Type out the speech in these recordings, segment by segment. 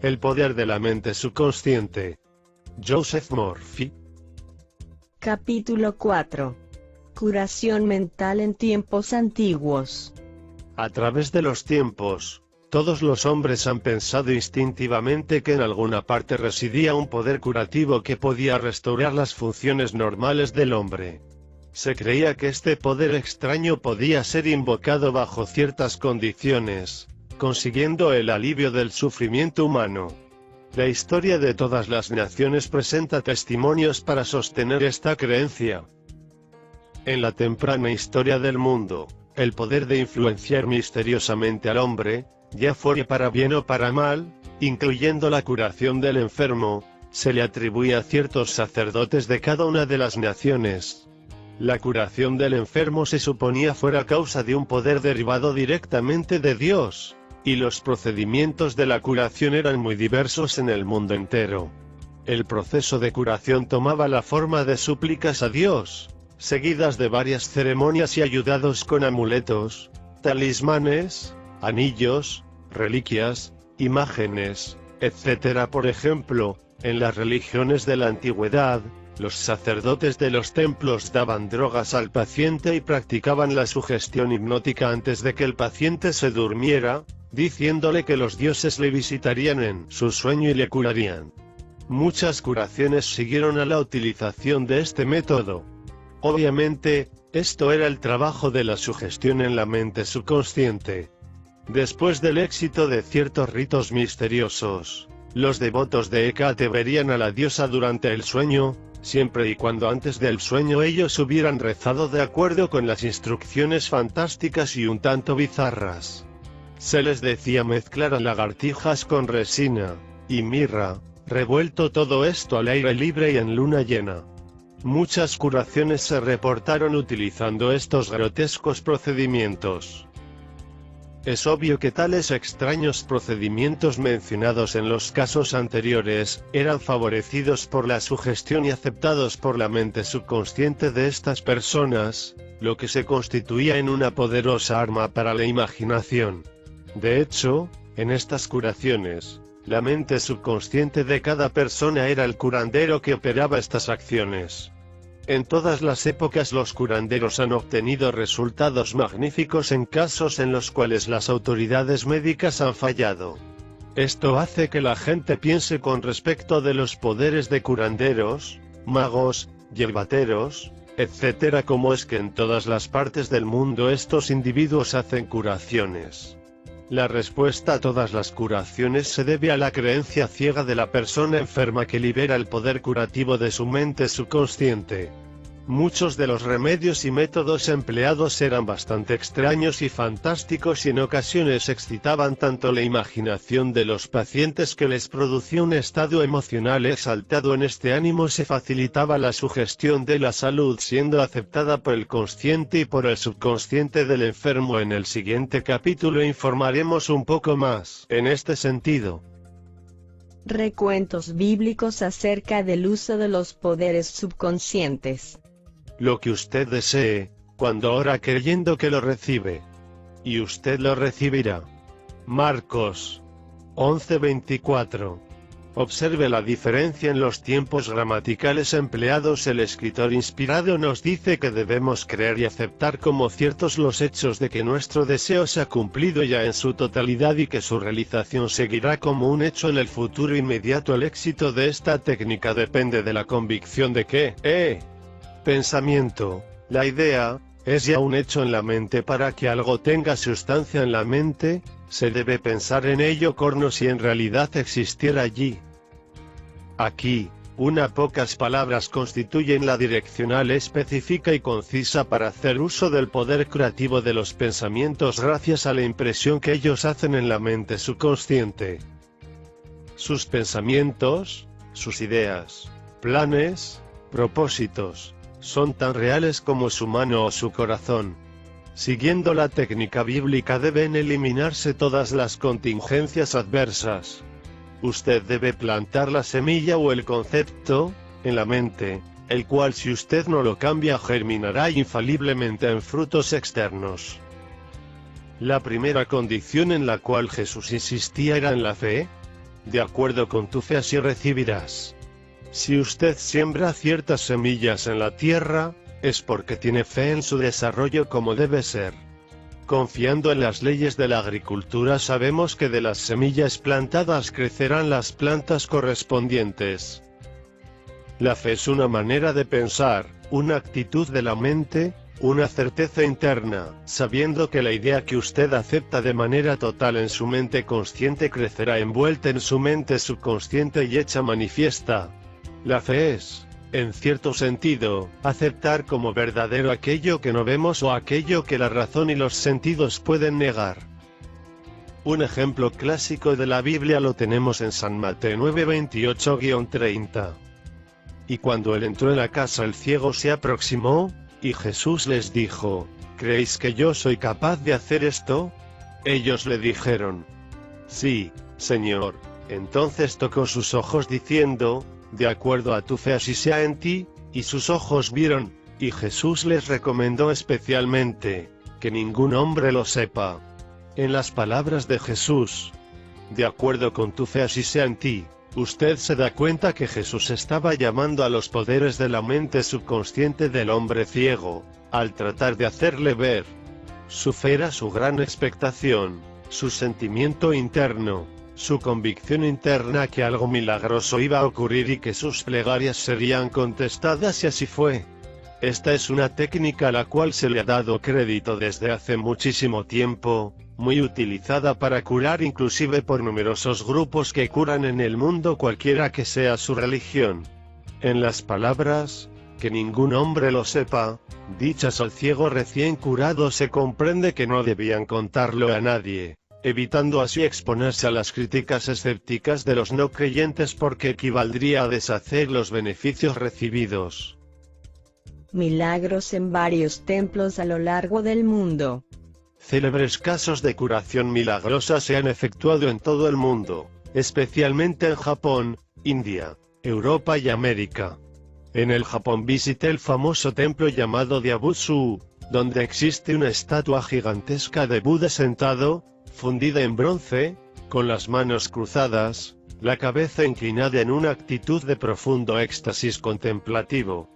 El poder de la mente subconsciente. Joseph Murphy. Capítulo 4. Curación mental en tiempos antiguos. A través de los tiempos, todos los hombres han pensado instintivamente que en alguna parte residía un poder curativo que podía restaurar las funciones normales del hombre. Se creía que este poder extraño podía ser invocado bajo ciertas condiciones, consiguiendo el alivio del sufrimiento humano. La historia de todas las naciones presenta testimonios para sostener esta creencia. En la temprana historia del mundo, el poder de influenciar misteriosamente al hombre, ya fuera para bien o para mal, incluyendo la curación del enfermo, se le atribuía a ciertos sacerdotes de cada una de las naciones. La curación del enfermo se suponía fuera causa de un poder derivado directamente de Dios, y los procedimientos de la curación eran muy diversos en el mundo entero. El proceso de curación tomaba la forma de súplicas a Dios, seguidas de varias ceremonias y ayudados con amuletos, talismanes, anillos, reliquias, imágenes, etc. Por ejemplo, en las religiones de la antigüedad, los sacerdotes de los templos daban drogas al paciente y practicaban la sugestión hipnótica antes de que el paciente se durmiera, diciéndole que los dioses le visitarían en su sueño y le curarían. Muchas curaciones siguieron a la utilización de este método. Obviamente, esto era el trabajo de la sugestión en la mente subconsciente. Después del éxito de ciertos ritos misteriosos, los devotos de Hécate verían a la diosa durante el sueño, siempre y cuando antes del sueño ellos hubieran rezado de acuerdo con las instrucciones fantásticas y un tanto bizarras. Se les decía mezclar a lagartijas con resina y mirra, revuelto todo esto al aire libre y en luna llena. Muchas curaciones se reportaron utilizando estos grotescos procedimientos. Es obvio que tales extraños procedimientos mencionados en los casos anteriores, eran favorecidos por la sugestión y aceptados por la mente subconsciente de estas personas, lo que se constituía en una poderosa arma para la imaginación. De hecho, en estas curaciones, la mente subconsciente de cada persona era el curandero que operaba estas acciones. En todas las épocas los curanderos han obtenido resultados magníficos en casos en los cuales las autoridades médicas han fallado. Esto hace que la gente piense con respecto de los poderes de curanderos, magos, yerbateros, etc. Cómo es que en todas las partes del mundo estos individuos hacen curaciones. La respuesta a todas las curaciones se debe a la creencia ciega de la persona enferma que libera el poder curativo de su mente subconsciente. Muchos de los remedios y métodos empleados eran bastante extraños y fantásticos y en ocasiones excitaban tanto la imaginación de los pacientes que les producía un estado emocional exaltado. En este ánimo se facilitaba la sugestión de la salud siendo aceptada por el consciente y por el subconsciente del enfermo. En el siguiente capítulo informaremos un poco más en este sentido. Recuentos bíblicos acerca del uso de los poderes subconscientes. Lo que usted desee, cuando ora creyendo que lo recibe. Y usted lo recibirá. Marcos 11:24. Observe la diferencia en los tiempos gramaticales empleados. El escritor inspirado nos dice que debemos creer y aceptar como ciertos los hechos de que nuestro deseo se ha cumplido ya en su totalidad y que su realización seguirá como un hecho en el futuro inmediato. El éxito de esta técnica depende de la convicción de que, pensamiento, la idea, es ya un hecho en la mente. Para que algo tenga sustancia en la mente, se debe pensar en ello como si en realidad existiera allí. Aquí, pocas palabras constituyen la direccional específica y concisa para hacer uso del poder curativo de los pensamientos gracias a la impresión que ellos hacen en la mente subconsciente. Sus pensamientos, sus ideas, planes, propósitos, son tan reales como su mano o su corazón. Siguiendo la técnica bíblica deben eliminarse todas las contingencias adversas. Usted debe plantar la semilla o el concepto en la mente, el cual si usted no lo cambia germinará infaliblemente en frutos externos. La primera condición en la cual Jesús insistía era en la fe. de acuerdo con tu fe así recibirás. Si usted siembra ciertas semillas en la tierra, es porque tiene fe en su desarrollo como debe ser. Confiando en las leyes de la agricultura sabemos que de las semillas plantadas crecerán las plantas correspondientes. La fe es una manera de pensar, una actitud de la mente, una certeza interna, sabiendo que la idea que usted acepta de manera total en su mente consciente crecerá envuelta en su mente subconsciente y hecha manifiesta. La fe es, en cierto sentido, aceptar como verdadero aquello que no vemos o aquello que la razón y los sentidos pueden negar. Un ejemplo clásico de la Biblia lo tenemos en San Mateo 9:28-30. Y cuando él entró en la casa el ciego se aproximó, y Jesús les dijo, ¿creéis que yo soy capaz de hacer esto? Ellos le dijeron, sí, Señor. Entonces tocó sus ojos diciendo, de acuerdo a tu fe así sea en ti, y sus ojos vieron, y Jesús les recomendó especialmente, que ningún hombre lo sepa. En las palabras de Jesús, de acuerdo con tu fe así sea en ti, usted se da cuenta que Jesús estaba llamando a los poderes de la mente subconsciente del hombre ciego, al tratar de hacerle ver. Su fe era su gran expectación, su sentimiento interno, su convicción interna que algo milagroso iba a ocurrir y que sus plegarias serían contestadas y así fue. Esta es una técnica a la cual se le ha dado crédito desde hace muchísimo tiempo, muy utilizada para curar inclusive por numerosos grupos que curan en el mundo cualquiera que sea su religión. En las palabras, que ningún hombre lo sepa, dichas al ciego recién curado se comprende que no debían contarlo a nadie, evitando así exponerse a las críticas escépticas de los no creyentes porque equivaldría a deshacer los beneficios recibidos. Milagros en varios templos a lo largo del mundo. Célebres casos de curación milagrosa se han efectuado en todo el mundo, especialmente en Japón, India, Europa y América. En el Japón visité el famoso templo llamado Diabutsu, donde existe una estatua gigantesca de Buda sentado, fundida en bronce, con las manos cruzadas, la cabeza inclinada en una actitud de profundo éxtasis contemplativo.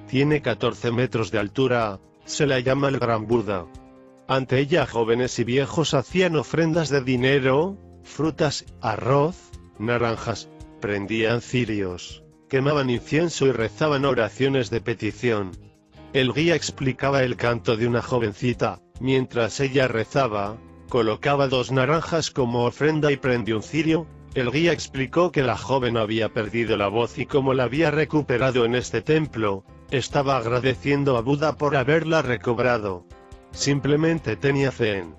Tiene 14 metros de altura, se la llama el Gran Buda. Ante ella jóvenes y viejos hacían ofrendas de dinero, frutas, arroz, naranjas, prendían cirios, quemaban incienso y rezaban oraciones de petición. El guía explicaba el canto de una jovencita, mientras ella rezaba, colocaba 2 naranjas como ofrenda y prendió un cirio. El guía explicó que la joven había perdido la voz y como la había recuperado en este templo, estaba agradeciendo a Buda por haberla recobrado. Simplemente tenía fe en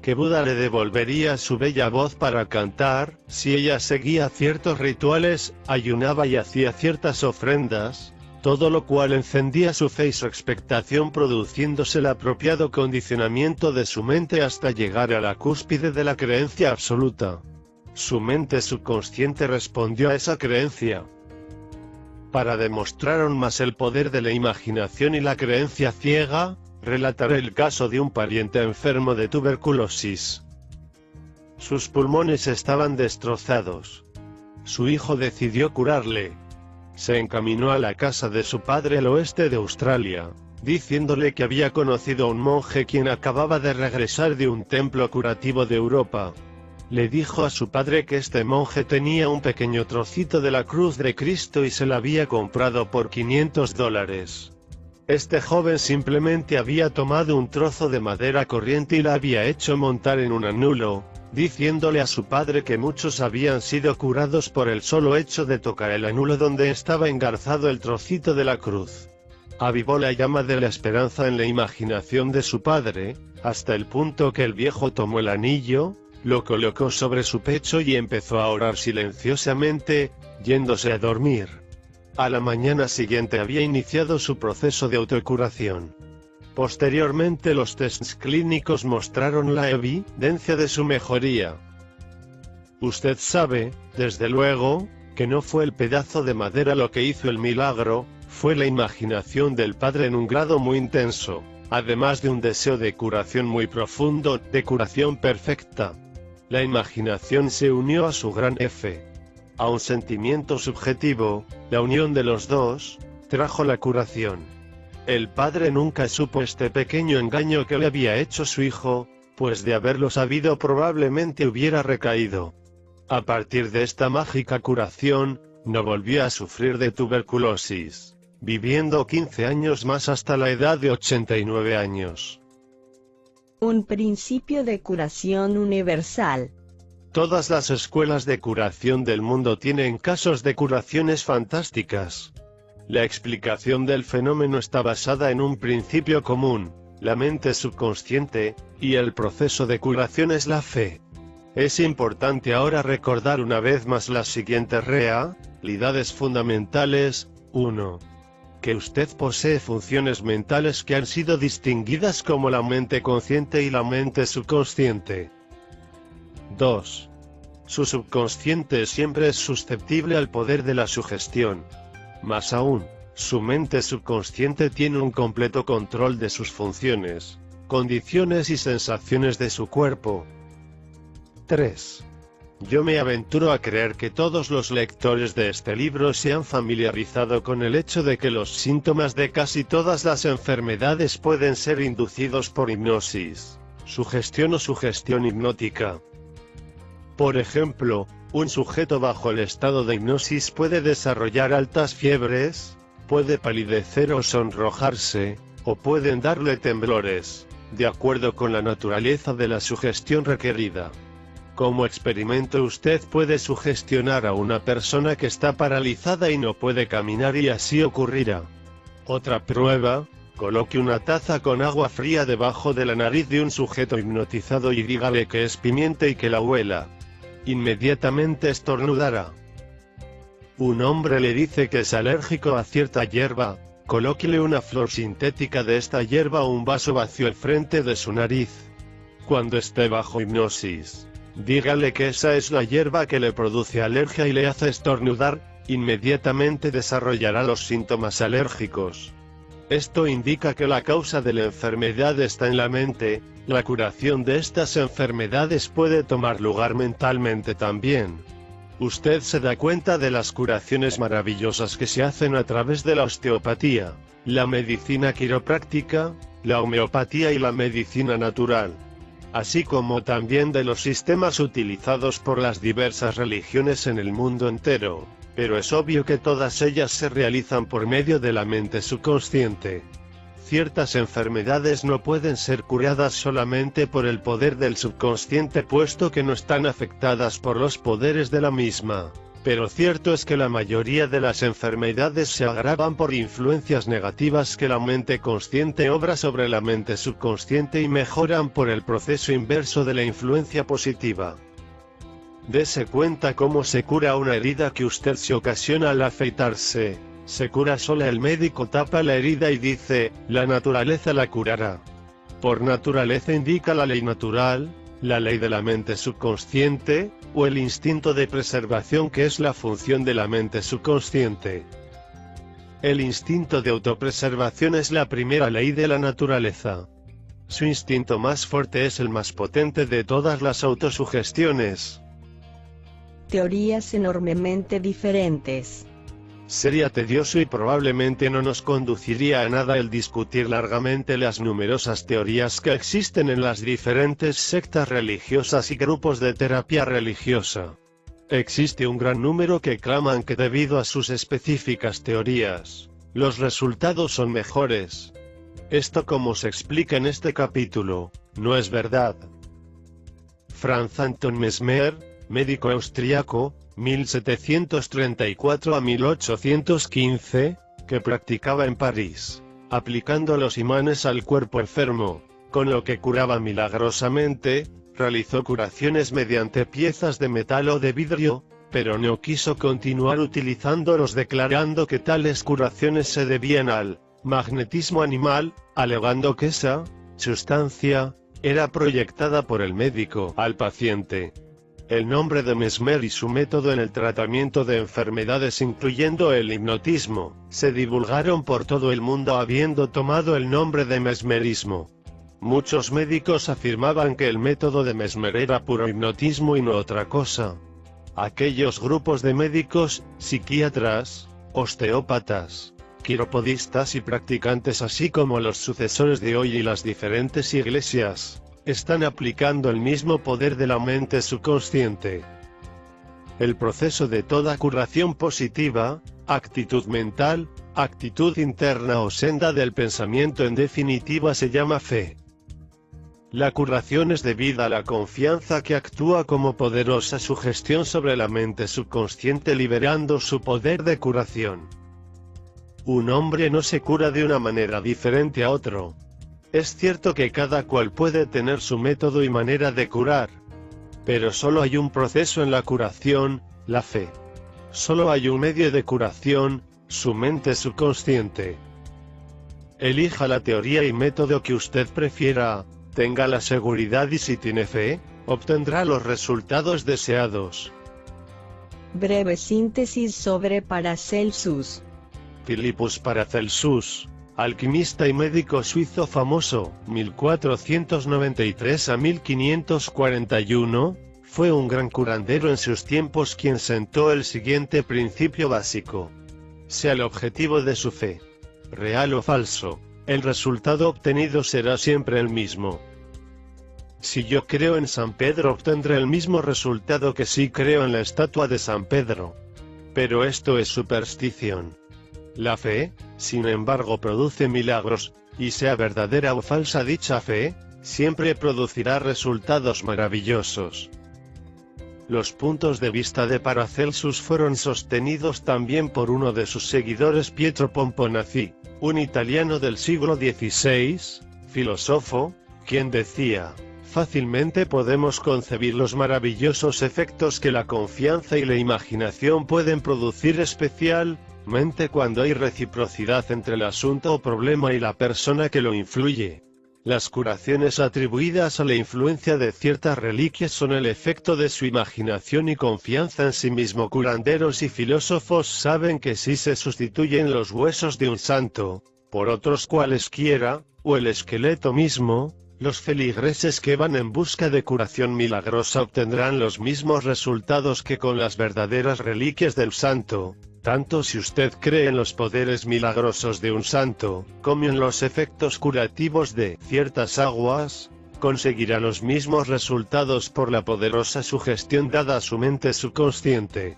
que Buda le devolvería su bella voz para cantar, si ella seguía ciertos rituales, ayunaba y hacía ciertas ofrendas, todo lo cual encendía su fe y su expectación produciéndose el apropiado condicionamiento de su mente hasta llegar a la cúspide de la creencia absoluta. Su mente subconsciente respondió a esa creencia. Para demostrar aún más el poder de la imaginación y la creencia ciega, relataré el caso de un pariente enfermo de tuberculosis. Sus pulmones estaban destrozados. Su hijo decidió curarle. Se encaminó a la casa de su padre al oeste de Australia, diciéndole que había conocido a un monje quien acababa de regresar de un templo curativo de Europa. Le dijo a su padre que este monje tenía un pequeño trocito de la cruz de Cristo y se la había comprado por $500. Este joven simplemente había tomado un trozo de madera corriente y la había hecho montar en un anulo, diciéndole a su padre que muchos habían sido curados por el solo hecho de tocar el anulo donde estaba engarzado el trocito de la cruz. Avivó la llama de la esperanza en la imaginación de su padre, hasta el punto que el viejo tomó el anillo, lo colocó sobre su pecho y empezó a orar silenciosamente, yéndose a dormir. A la mañana siguiente había iniciado su proceso de autocuración. Posteriormente los tests clínicos mostraron la evidencia de su mejoría. Usted sabe, desde luego, que no fue el pedazo de madera lo que hizo el milagro, fue la imaginación del padre en un grado muy intenso, además de un deseo de curación muy profundo, de curación perfecta. La imaginación se unió a su gran F. A un sentimiento subjetivo, la unión de los dos, trajo la curación. El padre nunca supo este pequeño engaño que le había hecho su hijo, pues de haberlo sabido probablemente hubiera recaído. A partir de esta mágica curación, no volvió a sufrir de tuberculosis, viviendo 15 años más hasta la edad de 89 años. Un principio de curación universal. Todas las escuelas de curación del mundo tienen casos de curaciones fantásticas. La explicación del fenómeno está basada en un principio común, la mente subconsciente, y el proceso de curación es la fe. Es importante ahora recordar una vez más las siguientes realidades fundamentales. 1. Que usted posee funciones mentales que han sido distinguidas como la mente consciente y la mente subconsciente. 2. Su subconsciente siempre es susceptible al poder de la sugestión. Más aún, su mente subconsciente tiene un completo control de sus funciones, condiciones y sensaciones de su cuerpo. 3. Yo me aventuro a creer que todos los lectores de este libro se han familiarizado con el hecho de que los síntomas de casi todas las enfermedades pueden ser inducidos por hipnosis, sugestión o sugestión hipnótica. Por ejemplo, un sujeto bajo el estado de hipnosis puede desarrollar altas fiebres, puede palidecer o sonrojarse, o pueden darle temblores, de acuerdo con la naturaleza de la sugestión requerida. Como experimento, usted puede sugestionar a una persona que está paralizada y no puede caminar y así ocurrirá. Otra prueba: coloque una taza con agua fría debajo de la nariz de un sujeto hipnotizado y dígale que es pimienta y que la huela. Inmediatamente estornudará. Un hombre le dice que es alérgico a cierta hierba, colóquele una flor sintética de esta hierba o un vaso vacío al frente de su nariz. Cuando esté bajo hipnosis, dígale que esa es la hierba que le produce alergia y le hace estornudar, inmediatamente desarrollará los síntomas alérgicos. Esto indica que la causa de la enfermedad está en la mente. La curación de estas enfermedades puede tomar lugar mentalmente también. Usted se da cuenta de las curaciones maravillosas que se hacen a través de la osteopatía, la medicina quiropráctica, la homeopatía y la medicina natural, así como también de los sistemas utilizados por las diversas religiones en el mundo entero, pero es obvio que todas ellas se realizan por medio de la mente subconsciente. Ciertas enfermedades no pueden ser curadas solamente por el poder del subconsciente puesto que no están afectadas por los poderes de la misma, pero cierto es que la mayoría de las enfermedades se agravan por influencias negativas que la mente consciente obra sobre la mente subconsciente y mejoran por el proceso inverso de la influencia positiva. Dese cuenta cómo se cura una herida que usted se ocasiona al afeitarse. Se cura sola. El médico tapa la herida y dice, la naturaleza la curará. Por naturaleza indica la ley natural, la ley de la mente subconsciente, o el instinto de preservación que es la función de la mente subconsciente. El instinto de autopreservación es la primera ley de la naturaleza. Su instinto más fuerte es el más potente de todas las autosugestiones. Teorías enormemente diferentes. Sería tedioso y probablemente no nos conduciría a nada el discutir largamente las numerosas teorías que existen en las diferentes sectas religiosas y grupos de terapia religiosa. Existe un gran número que claman que debido a sus específicas teorías, los resultados son mejores. Esto, como se explica en este capítulo, no es verdad. Franz Anton Mesmer, médico austriaco, 1734 a 1815, que practicaba en París, aplicando los imanes al cuerpo enfermo, con lo que curaba milagrosamente, realizó curaciones mediante piezas de metal o de vidrio, pero no quiso continuar utilizándolos, declarando que tales curaciones se debían al magnetismo animal, alegando que esa sustancia era proyectada por el médico al paciente. El nombre de Mesmer y su método en el tratamiento de enfermedades, incluyendo el hipnotismo, se divulgaron por todo el mundo habiendo tomado el nombre de mesmerismo. Muchos médicos afirmaban que el método de Mesmer era puro hipnotismo y no otra cosa. Aquellos grupos de médicos, psiquiatras, osteópatas, quiropodistas y practicantes, así como los sucesores de hoy y las diferentes iglesias, están aplicando el mismo poder de la mente subconsciente. El proceso de toda curación positiva, actitud mental, actitud interna o senda del pensamiento en definitiva se llama fe. La curación es debida a la confianza que actúa como poderosa sugestión sobre la mente subconsciente, liberando su poder de curación. Un hombre no se cura de una manera diferente a otro. Es cierto que cada cual puede tener su método y manera de curar, pero solo hay un proceso en la curación, la fe. Solo hay un medio de curación, su mente subconsciente. Elija la teoría y método que usted prefiera, tenga la seguridad y si tiene fe, obtendrá los resultados deseados. Breve síntesis sobre Paracelsus. Philippus Paracelsus, alquimista y médico suizo famoso, 1493 a 1541, fue un gran curandero en sus tiempos quien sentó el siguiente principio básico. Sea el objetivo de su fe real o falso, el resultado obtenido será siempre el mismo. Si yo creo en San Pedro obtendré el mismo resultado que si creo en la estatua de San Pedro. Pero esto es superstición. La fe, sin embargo, produce milagros, y sea verdadera o falsa dicha fe, siempre producirá resultados maravillosos. Los puntos de vista de Paracelsus fueron sostenidos también por uno de sus seguidores, Pietro Pomponazzi, un italiano del siglo XVI, filósofo, quien decía: fácilmente podemos concebir los maravillosos efectos que la confianza y la imaginación pueden producir, especialmente cuando hay reciprocidad entre el asunto o problema y la persona que lo influye. Las curaciones atribuidas a la influencia de ciertas reliquias son el efecto de su imaginación y confianza en sí mismo. Curanderos y filósofos saben que si se sustituyen los huesos de un santo por otros cualesquiera, o el esqueleto mismo, los feligreses que van en busca de curación milagrosa obtendrán los mismos resultados que con las verdaderas reliquias del santo. Tanto si usted cree en los poderes milagrosos de un santo, como en los efectos curativos de ciertas aguas, conseguirá los mismos resultados por la poderosa sugestión dada a su mente subconsciente.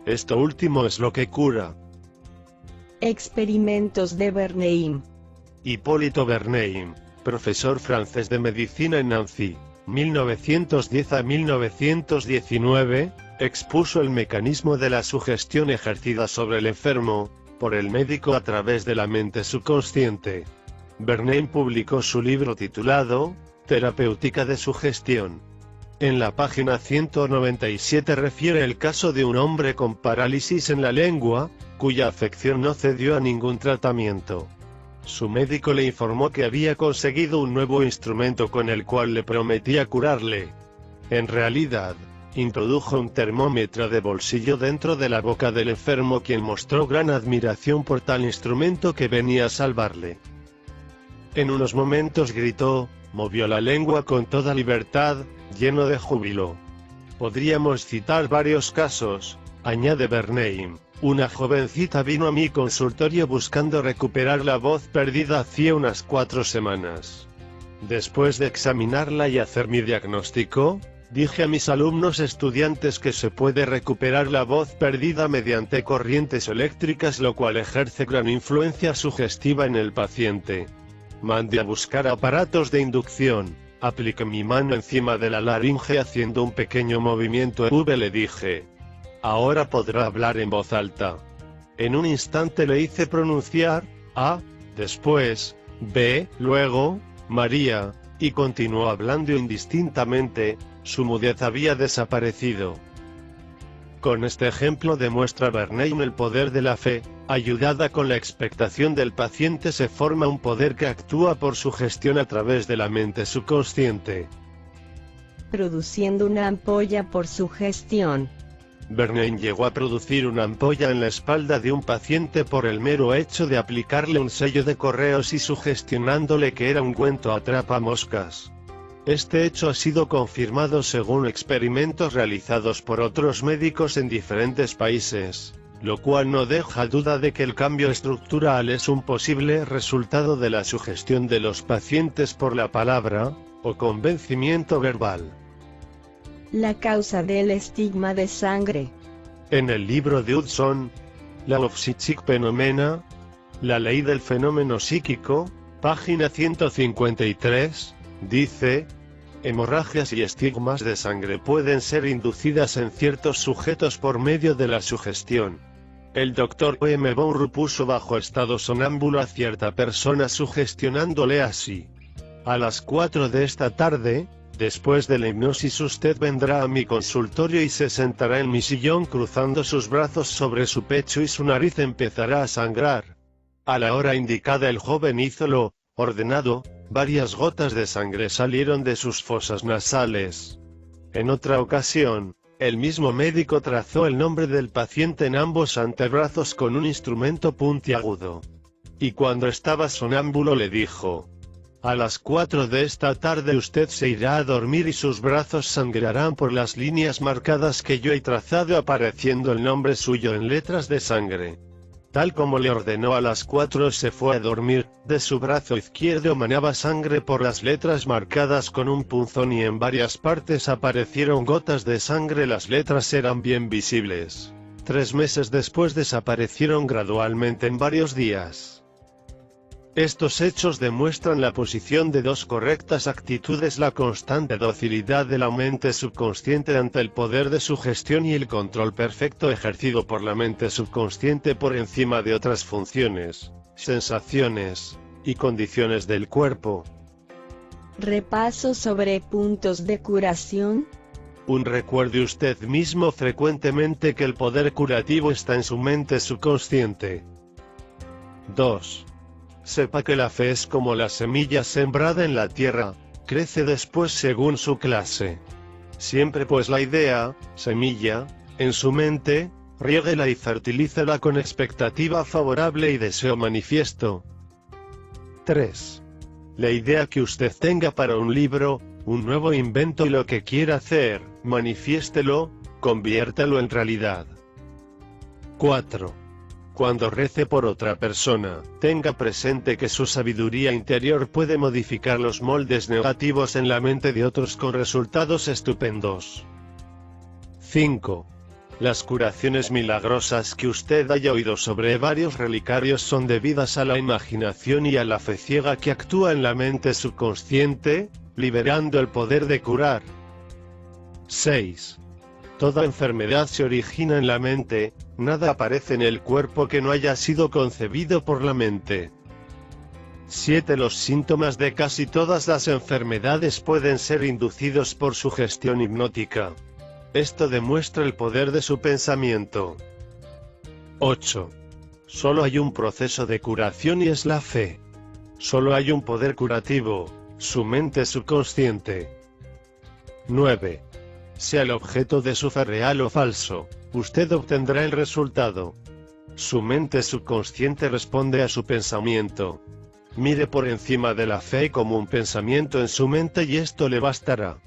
Esto último es lo que cura. Experimentos de Bernheim. Hipólito Bernheim, profesor francés de medicina en Nancy, 1910 a 1919, expuso el mecanismo de la sugestión ejercida sobre el enfermo, por el médico a través de la mente subconsciente. Bernheim publicó su libro titulado, Terapéutica de Sugestión. En la página 197 refiere el caso de un hombre con parálisis en la lengua, cuya afección no cedió a ningún tratamiento. Su médico le informó que había conseguido un nuevo instrumento con el cual le prometía curarle. En realidad, introdujo un termómetro de bolsillo dentro de la boca del enfermo, quien mostró gran admiración por tal instrumento que venía a salvarle. En unos momentos gritó, movió la lengua con toda libertad, lleno de júbilo. Podríamos citar varios casos, añade Bernheim. Una jovencita vino a mi consultorio buscando recuperar la voz perdida hacía unas 4 semanas. Después de examinarla y hacer mi diagnóstico, dije a mis alumnos estudiantes que se puede recuperar la voz perdida mediante corrientes eléctricas, lo cual ejerce gran influencia sugestiva en el paciente. Mandé a buscar aparatos de inducción, apliqué mi mano encima de la laringe haciendo un pequeño movimiento V, le dije. Ahora podrá hablar en voz alta. En un instante le hice pronunciar A, después B, luego María, y continuó hablando indistintamente. Su mudez había desaparecido. Con este ejemplo demuestra Bernheim el poder de la fe. Ayudada con la expectación del paciente se forma un poder que actúa por sugestión a través de la mente subconsciente. Produciendo una ampolla por sugestión. Bernheim llegó a producir una ampolla en la espalda de un paciente por el mero hecho de aplicarle un sello de correos y sugestionándole que era ungüento atrapamoscas. Este hecho ha sido confirmado según experimentos realizados por otros médicos en diferentes países, lo cual no deja duda de que el cambio estructural es un posible resultado de la sugestión de los pacientes por la palabra, o convencimiento verbal. La causa del estigma de sangre. En el libro de Hudson, La of Psychic Phenomena, la ley del fenómeno psíquico, página 153, dice: hemorragias y estigmas de sangre pueden ser inducidas en ciertos sujetos por medio de la sugestión. El Dr. M. Bourru puso bajo estado sonámbulo a cierta persona sugestionándole así: a las 4 de esta tarde, después de la hipnosis usted vendrá a mi consultorio y se sentará en mi sillón cruzando sus brazos sobre su pecho y su nariz empezará a sangrar. A la hora indicada el joven hizo lo ordenado, varias gotas de sangre salieron de sus fosas nasales. En otra ocasión, el mismo médico trazó el nombre del paciente en ambos antebrazos con un instrumento puntiagudo. Y cuando estaba sonámbulo le dijo: a las 4 de esta tarde usted se irá a dormir y sus brazos sangrarán por las líneas marcadas que yo he trazado apareciendo el nombre suyo en letras de sangre. Tal como le ordenó, a las 4 se fue a dormir, de su brazo izquierdo manaba sangre por las letras marcadas con un punzón y en varias partes aparecieron gotas de sangre, las letras eran bien visibles. 3 meses después desaparecieron gradualmente en varios días. Estos hechos demuestran la posición de dos correctas actitudes: la constante docilidad de la mente subconsciente ante el poder de sugestión y el control perfecto ejercido por la mente subconsciente por encima de otras funciones, sensaciones y condiciones del cuerpo. Repaso sobre puntos de curación. Recuerde usted mismo frecuentemente que el poder curativo está en su mente subconsciente. 2. Sepa que la fe es como la semilla sembrada en la tierra, crece después según su clase. Siempre pues la idea, semilla, en su mente, riéguela y fertilícela con expectativa favorable y deseo manifiesto. 3. La idea que usted tenga para un libro, un nuevo invento y lo que quiera hacer, manifiéstelo, conviértalo en realidad. 4. Cuando rece por otra persona, tenga presente que su sabiduría interior puede modificar los moldes negativos en la mente de otros con resultados estupendos. 5. Las curaciones milagrosas que usted haya oído sobre varios relicarios son debidas a la imaginación y a la fe ciega que actúa en la mente subconsciente, liberando el poder de curar. 6. Toda enfermedad se origina en la mente, nada aparece en el cuerpo que no haya sido concebido por la mente. 7. Los síntomas de casi todas las enfermedades pueden ser inducidos por sugestión hipnótica. Esto demuestra el poder de su pensamiento. 8. Solo hay un proceso de curación y es la fe. Solo hay un poder curativo, su mente subconsciente. 9. Sea el objeto de su fe real o falso, usted obtendrá el resultado. Su mente subconsciente responde a su pensamiento. Mire por encima de la fe como un pensamiento en su mente y esto le bastará.